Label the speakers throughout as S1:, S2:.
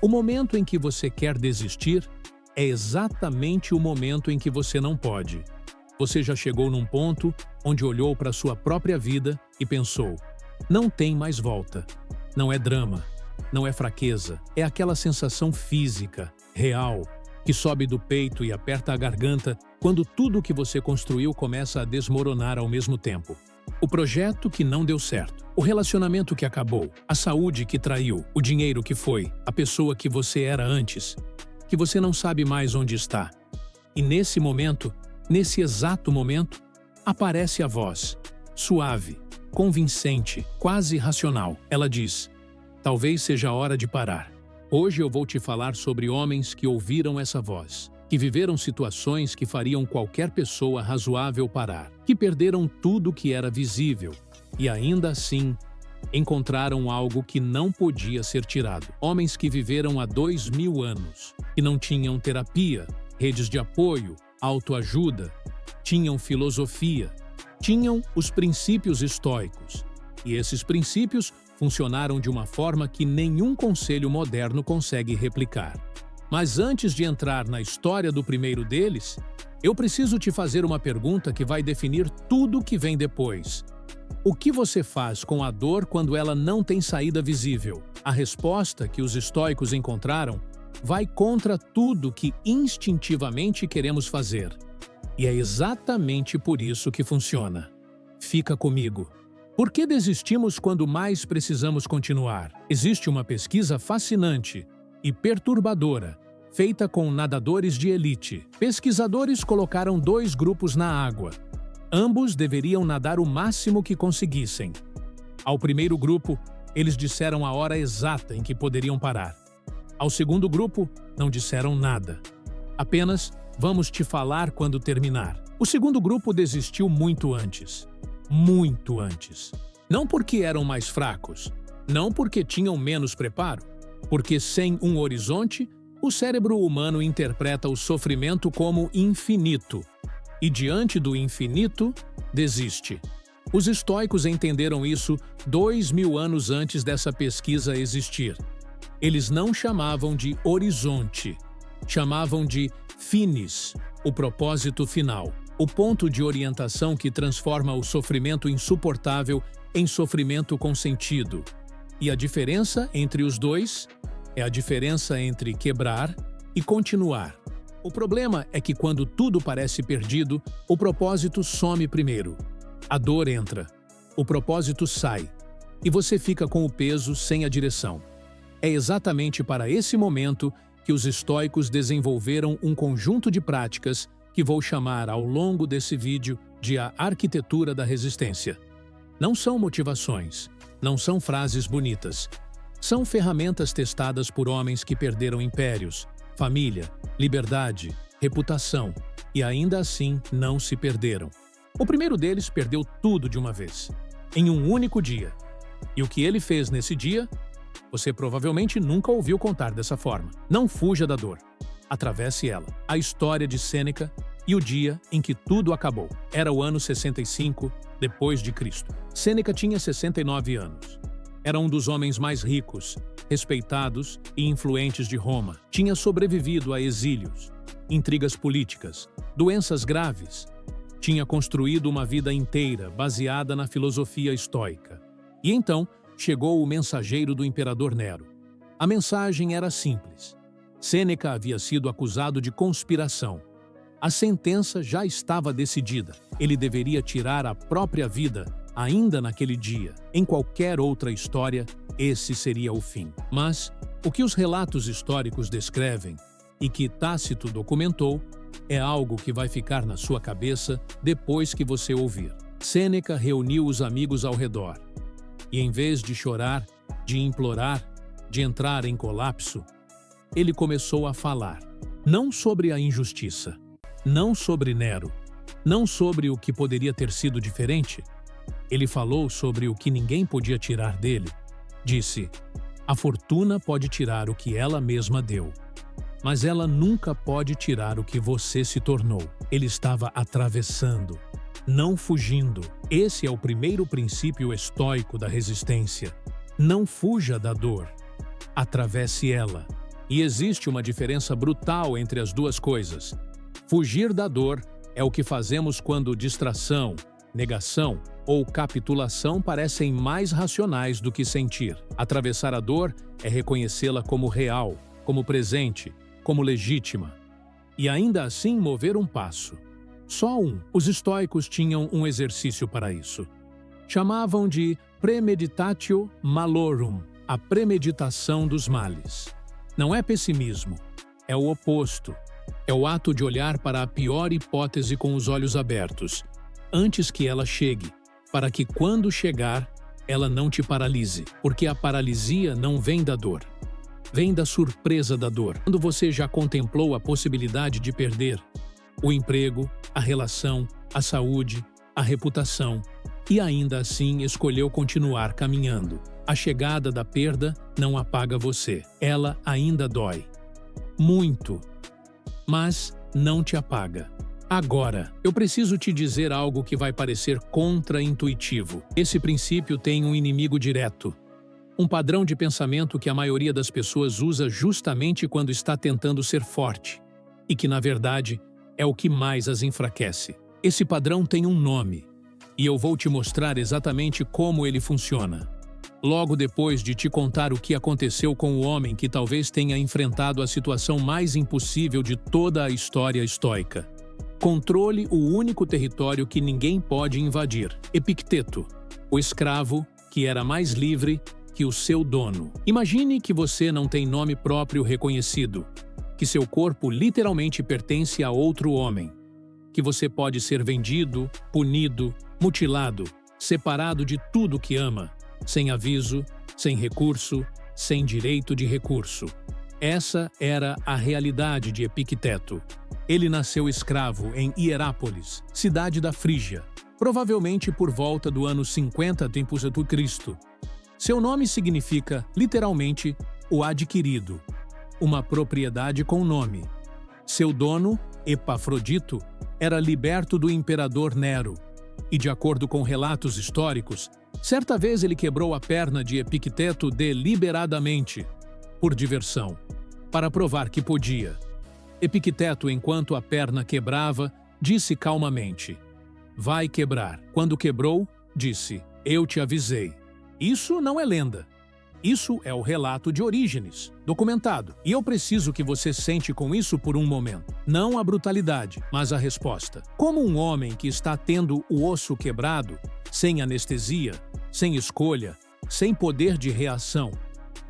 S1: O momento em que você quer desistir é exatamente o momento em que você não pode. Você já chegou num ponto onde olhou para sua própria vida e pensou: não tem mais volta. Não é drama, não é fraqueza, é aquela sensação física, real, que sobe do peito e aperta a garganta quando tudo o que você construiu começa a desmoronar ao mesmo tempo. O projeto que não deu certo, o relacionamento que acabou, a saúde que traiu, o dinheiro que foi, a pessoa que você era antes, que você não sabe mais onde está. E nesse momento, nesse exato momento, aparece a voz, suave, convincente, quase racional. Ela diz: talvez seja a hora de parar. Hoje eu vou te falar sobre homens que ouviram essa voz, que viveram situações que fariam qualquer pessoa razoável parar, que perderam tudo que era visível e ainda assim encontraram algo que não podia ser tirado. Homens que viveram há 2000 anos, que não tinham terapia, redes de apoio, autoajuda, tinham filosofia, tinham os princípios estoicos. E esses princípios funcionaram de uma forma que nenhum conselho moderno consegue replicar. Mas antes de entrar na história do primeiro deles, eu preciso te fazer uma pergunta que vai definir tudo o que vem depois. O que você faz com a dor quando ela não tem saída visível? A resposta que os estoicos encontraram vai contra tudo que instintivamente queremos fazer. E é exatamente por isso que funciona. Fica comigo. Por que desistimos quando mais precisamos continuar? Existe uma pesquisa fascinante e perturbadora, feita com nadadores de elite. Pesquisadores colocaram 2 grupos na água. Ambos deveriam nadar o máximo que conseguissem. Ao primeiro grupo, eles disseram a hora exata em que poderiam parar. Ao segundo grupo, não disseram nada. Apenas: vamos te falar quando terminar. O segundo grupo desistiu muito antes. Muito antes. Não porque eram mais fracos, não porque tinham menos preparo, porque sem um horizonte, o cérebro humano interpreta o sofrimento como infinito. E diante do infinito, desiste. Os estoicos entenderam isso 2000 anos antes dessa pesquisa existir. Eles não chamavam de horizonte, chamavam de finis, o propósito final, o ponto de orientação que transforma o sofrimento insuportável em sofrimento com sentido. E a diferença entre os dois é a diferença entre quebrar e continuar. O problema é que quando tudo parece perdido, o propósito some primeiro. A dor entra, o propósito sai, e você fica com o peso sem a direção. É exatamente para esse momento que os estoicos desenvolveram um conjunto de práticas que vou chamar ao longo desse vídeo de a arquitetura da resistência. Não são motivações, não são frases bonitas. São ferramentas testadas por homens que perderam impérios, família, liberdade, reputação, e ainda assim não se perderam. O primeiro deles perdeu tudo de uma vez, em um único dia. E o que ele fez nesse dia, você provavelmente nunca ouviu contar dessa forma. Não fuja da dor. Atravesse ela. A história de Sêneca e o dia em que tudo acabou. Era o ano 65 depois de Cristo. Sêneca tinha 69 anos. Era um dos homens mais ricos, respeitados e influentes de Roma. Tinha sobrevivido a exílios, intrigas políticas, doenças graves. Tinha construído uma vida inteira baseada na filosofia estoica. E então chegou o mensageiro do imperador Nero. A mensagem era simples. Sêneca havia sido acusado de conspiração. A sentença já estava decidida. Ele deveria tirar a própria vida ainda naquele dia. Em qualquer outra história, esse seria o fim. Mas o que os relatos históricos descrevem e que Tácito documentou é algo que vai ficar na sua cabeça depois que você ouvir. Sêneca reuniu os amigos ao redor e, em vez de chorar, de implorar, de entrar em colapso, ele começou a falar, não sobre a injustiça, não sobre Nero, não sobre o que poderia ter sido diferente. Ele falou sobre o que ninguém podia tirar dele. Disse: a fortuna pode tirar o que ela mesma deu, mas ela nunca pode tirar o que você se tornou. Ele estava atravessando, não fugindo. Esse é o primeiro princípio estoico da resistência. Não fuja da dor. Atravesse ela. E existe uma diferença brutal entre as duas coisas. Fugir da dor é o que fazemos quando distração, negação ou capitulação parecem mais racionais do que sentir. Atravessar a dor é reconhecê-la como real, como presente, como legítima. E ainda assim mover um passo. Só um. Os estoicos tinham um exercício para isso. Chamavam de premeditatio malorum, a premeditação dos males. Não é pessimismo, é o oposto. É o ato de olhar para a pior hipótese com os olhos abertos, antes que ela chegue, para que quando chegar, ela não te paralise, porque a paralisia não vem da dor. Vem da surpresa da dor. Quando você já contemplou a possibilidade de perder o emprego, a relação, a saúde, a reputação, e ainda assim escolheu continuar caminhando. A chegada da perda não apaga você. Ela ainda dói. Muito. Mas não te apaga. Agora, eu preciso te dizer algo que vai parecer contra-intuitivo. Esse princípio tem um inimigo direto. Um padrão de pensamento que a maioria das pessoas usa justamente quando está tentando ser forte. E que, na verdade, é o que mais as enfraquece. Esse padrão tem um nome. E eu vou te mostrar exatamente como ele funciona. Logo depois de te contar o que aconteceu com o homem que talvez tenha enfrentado a situação mais impossível de toda a história estoica. Controle o único território que ninguém pode invadir. Epicteto, o escravo que era mais livre que o seu dono. Imagine que você não tem nome próprio reconhecido, que seu corpo literalmente pertence a outro homem, que você pode ser vendido, punido, mutilado, separado de tudo que ama, sem aviso, sem recurso, sem direito de recurso. Essa era a realidade de Epicteto. Ele nasceu escravo em Hierápolis, cidade da Frígia, provavelmente por volta do ano 50 d.C. Seu nome significa, literalmente, o adquirido, uma propriedade com nome. Seu dono, Epafrodito, era liberto do imperador Nero, e de acordo com relatos históricos, certa vez ele quebrou a perna de Epicteto deliberadamente, por diversão, para provar que podia. Epicteto, enquanto a perna quebrava, disse calmamente: "Vai quebrar." Quando quebrou, disse: "Eu te avisei." Isso não é lenda. Isso é o relato de Orígenes, documentado. E eu preciso que você sente com isso por um momento. Não a brutalidade, mas a resposta. Como um homem que está tendo o osso quebrado, sem anestesia, sem escolha, sem poder de reação,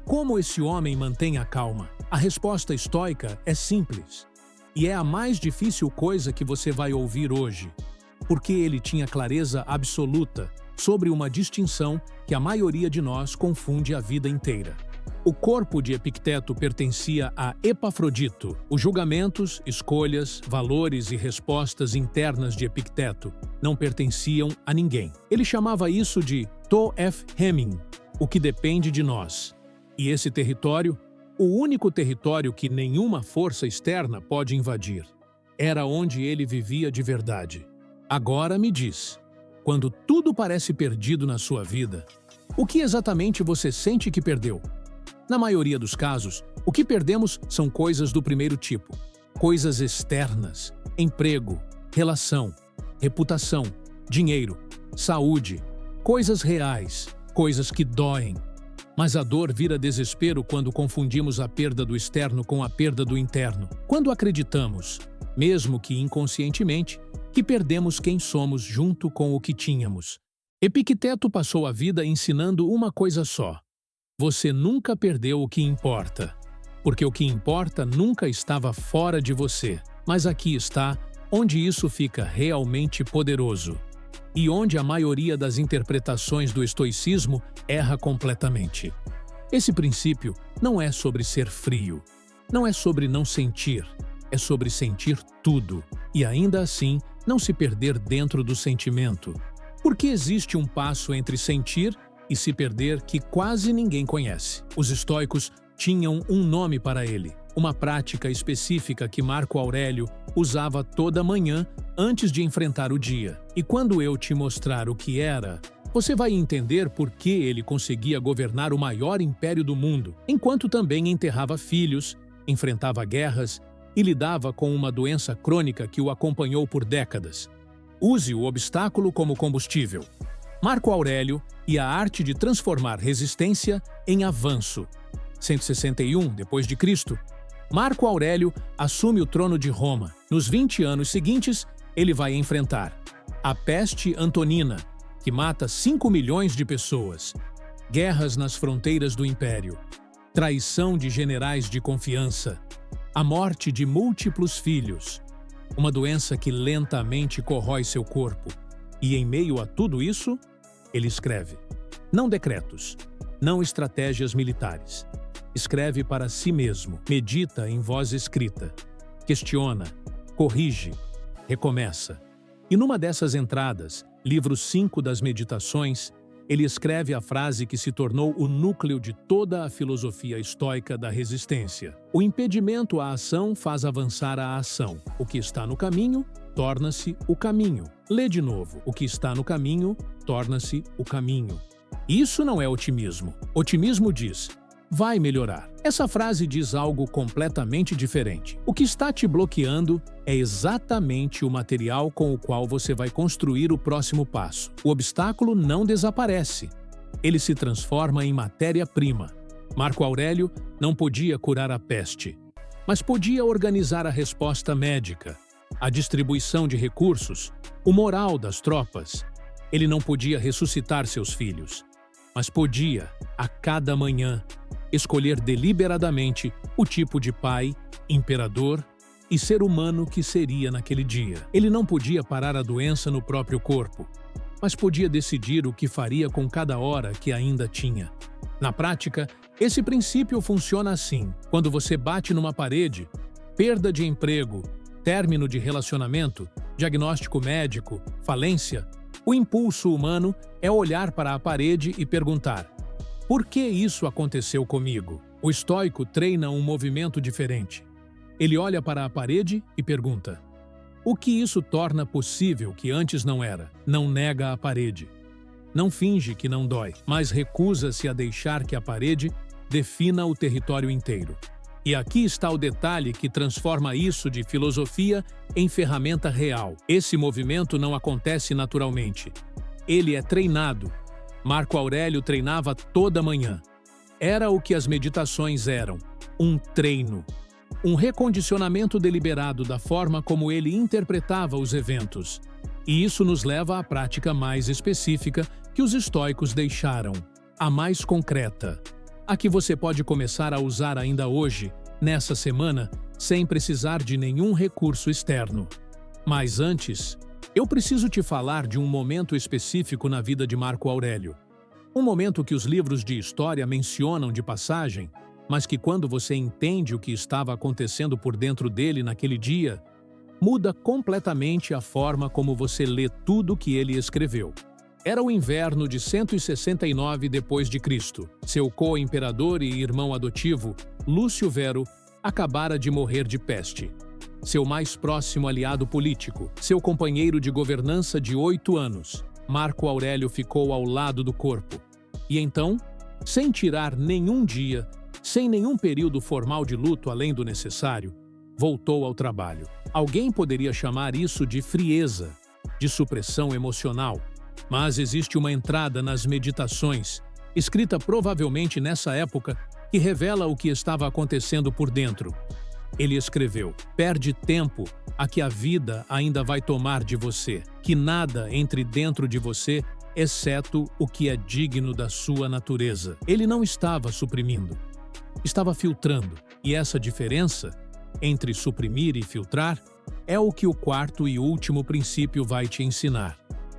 S1: como esse homem mantém a calma? A resposta estoica é simples. E é a mais difícil coisa que você vai ouvir hoje. Porque ele tinha clareza absoluta sobre uma distinção que a maioria de nós confunde a vida inteira. O corpo de Epicteto pertencia a Epafrodito. Os julgamentos, escolhas, valores e respostas internas de Epicteto não pertenciam a ninguém. Ele chamava isso de to ef hemin, o que depende de nós. E esse território, o único território que nenhuma força externa pode invadir, era onde ele vivia de verdade. Agora me diz, quando tudo parece perdido na sua vida, o que exatamente você sente que perdeu? Na maioria dos casos, o que perdemos são coisas do primeiro tipo. Coisas externas, emprego, relação, reputação, dinheiro, saúde, coisas reais, coisas que doem. Mas a dor vira desespero quando confundimos a perda do externo com a perda do interno. Quando acreditamos, mesmo que inconscientemente, que perdemos quem somos junto com o que tínhamos. Epicteto passou a vida ensinando uma coisa só: você nunca perdeu o que importa, porque o que importa nunca estava fora de você, mas aqui está, onde isso fica realmente poderoso, e onde a maioria das interpretações do estoicismo erra completamente. Esse princípio não é sobre ser frio, não é sobre não sentir, é sobre sentir tudo, e ainda assim não se perder dentro do sentimento. Porque existe um passo entre sentir e se perder que quase ninguém conhece. Os estoicos tinham um nome para ele, uma prática específica que Marco Aurélio usava toda manhã antes de enfrentar o dia. E quando eu te mostrar o que era, você vai entender por que ele conseguia governar o maior império do mundo, enquanto também enterrava filhos enfrentava guerras e lidava com uma doença crônica que o acompanhou por décadas. Use o obstáculo como combustível. Marco Aurélio e a arte de transformar resistência em avanço. 161 d.C., Marco Aurélio assume o trono de Roma. Nos 20 anos seguintes, ele vai enfrentar a peste antonina, que mata 5 milhões de pessoas, guerras nas fronteiras do império, traição de generais de confiança, a morte de múltiplos filhos, uma doença que lentamente corrói seu corpo. E em meio a tudo isso, ele escreve. Não decretos, não estratégias militares. Escreve para si mesmo, medita em voz escrita, questiona, corrige, recomeça. E numa dessas entradas, livro 5 das Meditações, ele escreve a frase que se tornou o núcleo de toda a filosofia estoica da resistência. O impedimento à ação faz avançar a ação. O que está no caminho, torna-se o caminho. Lê de novo. O que está no caminho, torna-se o caminho. Isso não é otimismo. Otimismo diz: vai melhorar. Essa frase diz algo completamente diferente. O que está te bloqueando é exatamente o material com o qual você vai construir o próximo passo. O obstáculo não desaparece. Ele se transforma em matéria-prima. Marco Aurélio não podia curar a peste, mas podia organizar a resposta médica, a distribuição de recursos, o moral das tropas. Ele não podia ressuscitar seus filhos, mas podia, a cada manhã, escolher deliberadamente o tipo de pai, imperador e ser humano que seria naquele dia. Ele não podia parar a doença no próprio corpo, mas podia decidir o que faria com cada hora que ainda tinha. Na prática, esse princípio funciona assim. Quando você bate numa parede, perda de emprego, término de relacionamento, diagnóstico médico, falência, o impulso humano é olhar para a parede e perguntar: por que isso aconteceu comigo? O estoico treina um movimento diferente. Ele olha para a parede e pergunta: o que isso torna possível que antes não era? Não nega a parede. Não finge que não dói, mas recusa-se a deixar que a parede defina o território inteiro. E aqui está o detalhe que transforma isso de filosofia em ferramenta real. Esse movimento não acontece naturalmente. Ele é treinado. Marco Aurélio treinava toda manhã. Era o que as meditações eram: um treino. Um recondicionamento deliberado da forma como ele interpretava os eventos. E isso nos leva à prática mais específica que os estoicos deixaram, a mais concreta, a que você pode começar a usar ainda hoje, nessa semana, sem precisar de nenhum recurso externo. Mas antes, eu preciso te falar de um momento específico na vida de Marco Aurélio. Um momento que os livros de história mencionam de passagem, mas que quando você entende o que estava acontecendo por dentro dele naquele dia, muda completamente a forma como você lê tudo que ele escreveu. Era o inverno de 169 d.C. Seu co-imperador e irmão adotivo, Lúcio Vero, acabara de morrer de peste. Seu mais próximo aliado político, seu companheiro de governança de 8 anos, Marco Aurélio, ficou ao lado do corpo. E então, sem tirar nenhum dia, sem nenhum período formal de luto além do necessário, voltou ao trabalho. Alguém poderia chamar isso de frieza, de supressão emocional, mas existe uma entrada nas Meditações, escrita provavelmente nessa época, que revela o que estava acontecendo por dentro. Ele escreveu: perde tempo a que a vida ainda vai tomar de você, que nada entre dentro de você, exceto o que é digno da sua natureza. Ele não estava suprimindo, estava filtrando, e essa diferença entre suprimir e filtrar é o que o quarto e último princípio vai te ensinar.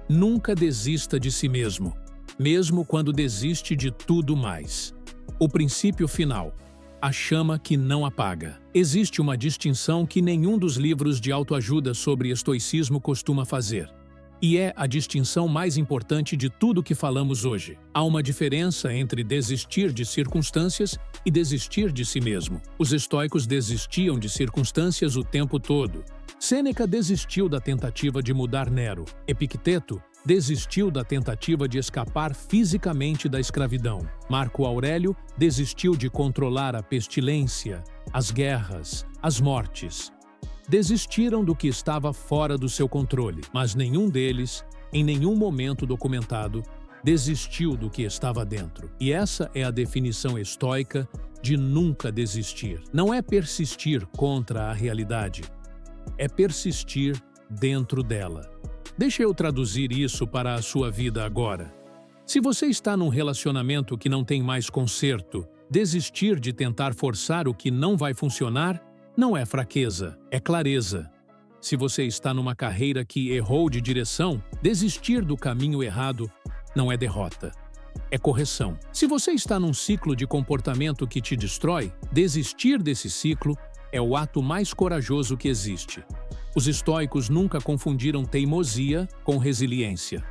S1: Nunca desista de si mesmo, mesmo quando desiste de tudo mais. O princípio final: a chama que não apaga. Existe uma distinção que nenhum dos livros de autoajuda sobre estoicismo costuma fazer. E é a distinção mais importante de tudo que falamos hoje. Há uma diferença entre desistir de circunstâncias e desistir de si mesmo. Os estoicos desistiam de circunstâncias o tempo todo. Sêneca desistiu da tentativa de mudar Nero. Epicteto desistiu da tentativa de escapar fisicamente da escravidão. Marco Aurélio desistiu de controlar a pestilência, as guerras, as mortes. Desistiram do que estava fora do seu controle, mas nenhum deles, em nenhum momento documentado, desistiu do que estava dentro. E essa é a definição estoica de nunca desistir. Não é persistir contra a realidade, é persistir dentro dela. Deixa eu traduzir isso para a sua vida agora. Se você está num relacionamento que não tem mais conserto, desistir de tentar forçar o que não vai funcionar não é fraqueza, é clareza. Se você está numa carreira que errou de direção, desistir do caminho errado não é derrota, é correção. Se você está num ciclo de comportamento que te destrói, desistir desse ciclo é o ato mais corajoso que existe. Os estoicos nunca confundiram teimosia com resiliência.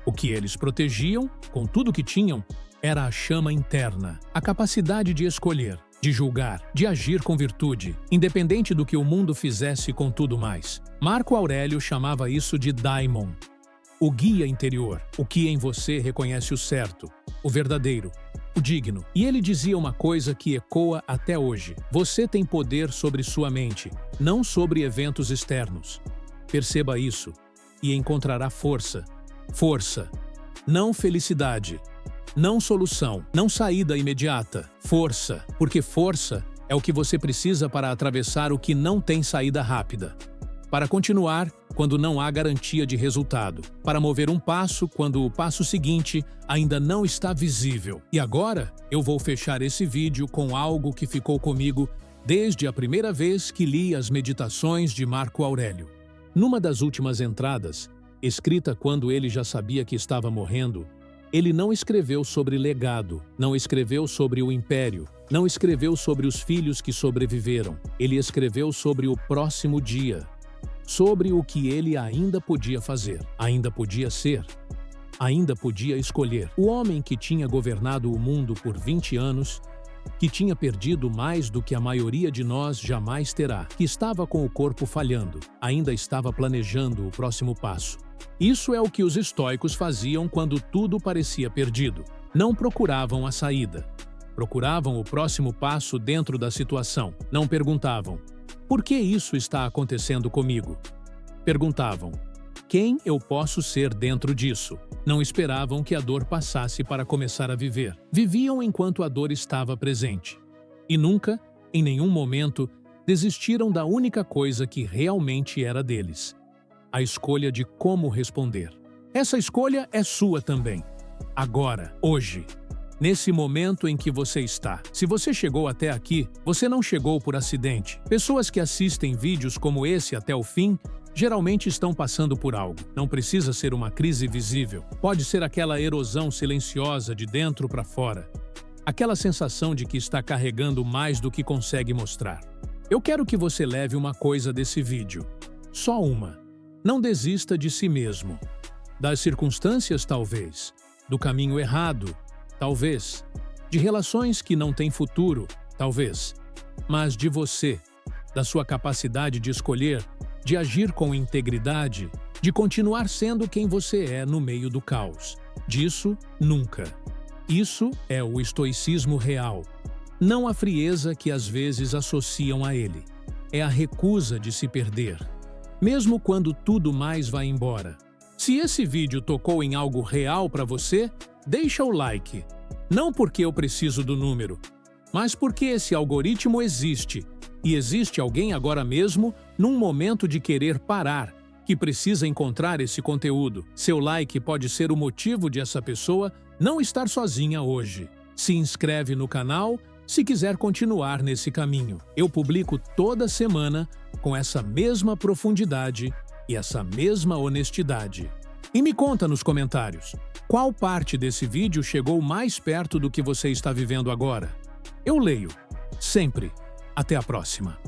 S1: O que eles protegiam, com tudo que tinham, era a chama interna, a capacidade de escolher, de julgar, de agir com virtude, independente do que o mundo fizesse com tudo mais. Marco Aurélio chamava isso de daimon, o guia interior, o que em você reconhece o certo, o verdadeiro, o digno. E ele dizia uma coisa que ecoa até hoje: você tem poder sobre sua mente, não sobre eventos externos. Perceba isso e encontrará força. Força, não felicidade, não solução, não saída imediata. Força, porque força é o que você precisa para atravessar o que não tem saída rápida. Para continuar quando não há garantia de resultado. Para mover um passo quando o passo seguinte ainda não está visível. E agora eu vou fechar esse vídeo com algo que ficou comigo desde a primeira vez que li as Meditações de Marco Aurélio. Numa das últimas entradas, escrita quando ele já sabia que estava morrendo, ele não escreveu sobre legado, não escreveu sobre o império, não escreveu sobre os filhos que sobreviveram. Ele escreveu sobre o próximo dia, sobre o que ele ainda podia fazer, ainda podia ser, ainda podia escolher. O homem que tinha governado o mundo por 20 anos, que tinha perdido mais do que a maioria de nós jamais terá, que estava com o corpo falhando, ainda estava planejando o próximo passo. Isso é o que os estoicos faziam quando tudo parecia perdido. Não procuravam a saída. Procuravam o próximo passo dentro da situação. Não perguntavam: por que isso está acontecendo comigo? Perguntavam: quem eu posso ser dentro disso? Não esperavam que a dor passasse para começar a viver. Viviam enquanto a dor estava presente. E nunca, em nenhum momento, desistiram da única coisa que realmente era deles: a escolha de como responder. Essa escolha é sua também. Agora, hoje, nesse momento em que você está. Se você chegou até aqui, você não chegou por acidente. Pessoas que assistem vídeos como esse até o fim geralmente estão passando por algo. Não precisa ser uma crise visível. Pode ser aquela erosão silenciosa de dentro para fora. Aquela sensação de que está carregando mais do que consegue mostrar. Eu quero que você leve uma coisa desse vídeo. Só uma. Não desista de si mesmo. Das circunstâncias, talvez. Do caminho errado, talvez. De relações que não têm futuro, talvez. Mas de você, da sua capacidade de escolher, de agir com integridade, de continuar sendo quem você é no meio do caos. Disso, nunca. Isso é o estoicismo real. Não a frieza que às vezes associam a ele. É a recusa de se perder, mesmo quando tudo mais vai embora. Se esse vídeo tocou em algo real para você, deixa o like. Não porque eu preciso do número, mas porque esse algoritmo existe. E existe alguém agora mesmo, num momento de querer parar, que precisa encontrar esse conteúdo. Seu like pode ser o motivo de essa pessoa não estar sozinha hoje. Se inscreve no canal se quiser continuar nesse caminho. Eu publico toda semana com essa mesma profundidade e essa mesma honestidade. E me conta nos comentários, qual parte desse vídeo chegou mais perto do que você está vivendo agora? Eu leio. Sempre. Até a próxima.